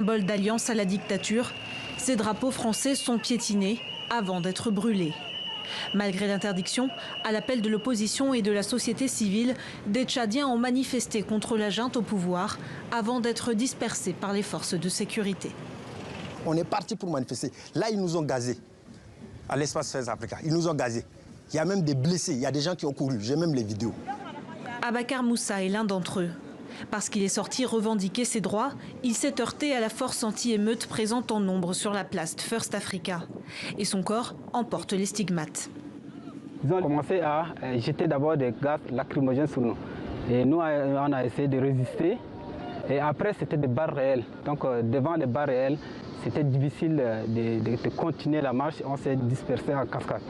Symbole d'alliance à la dictature, ces drapeaux français sont piétinés avant d'être brûlés. Malgré l'interdiction, à l'appel de l'opposition et de la société civile, des Tchadiens ont manifesté contre la junte au pouvoir avant d'être dispersés par les forces de sécurité. On est parti pour manifester. Là, ils nous ont gazés. À l'espace Face Africa, ils nous ont gazés. Il y a même des blessés, il y a des gens qui ont couru. J'ai même les vidéos. Abakar Moussa est l'un d'entre eux. Parce qu'il est sorti revendiquer ses droits, il s'est heurté à la force anti-émeute présente en nombre sur la place de First Africa. Et son corps en porte les stigmates. Ils ont commencé à jeter d'abord des gaz lacrymogènes sur nous. Et nous, on a essayé de résister. Et après, c'était des barres réelles. Donc, devant les barres réelles, c'était difficile de continuer la marche. On s'est dispersé en cascade.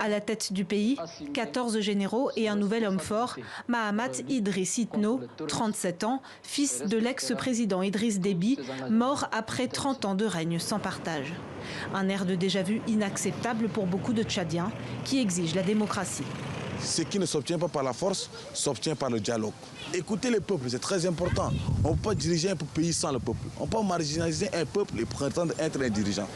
À la tête du pays, 14 généraux et un nouvel homme fort, Mahamat Idriss Itno, 37 ans, fils de l'ex-président Idriss Déby, mort après 30 ans de règne sans partage. Un air de déjà-vu inacceptable pour beaucoup de Tchadiens qui exigent la démocratie. Ce qui ne s'obtient pas par la force s'obtient par le dialogue. Écoutez les peuples, c'est très important. On ne peut pas diriger un pays sans le peuple. On peut marginaliser un peuple et prétendre être un dirigeant.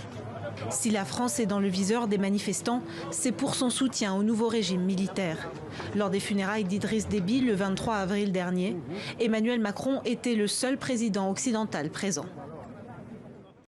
Si la France est dans le viseur des manifestants, c'est pour son soutien au nouveau régime militaire. Lors des funérailles d'Idriss Déby le 23 avril dernier, Emmanuel Macron était le seul président occidental présent.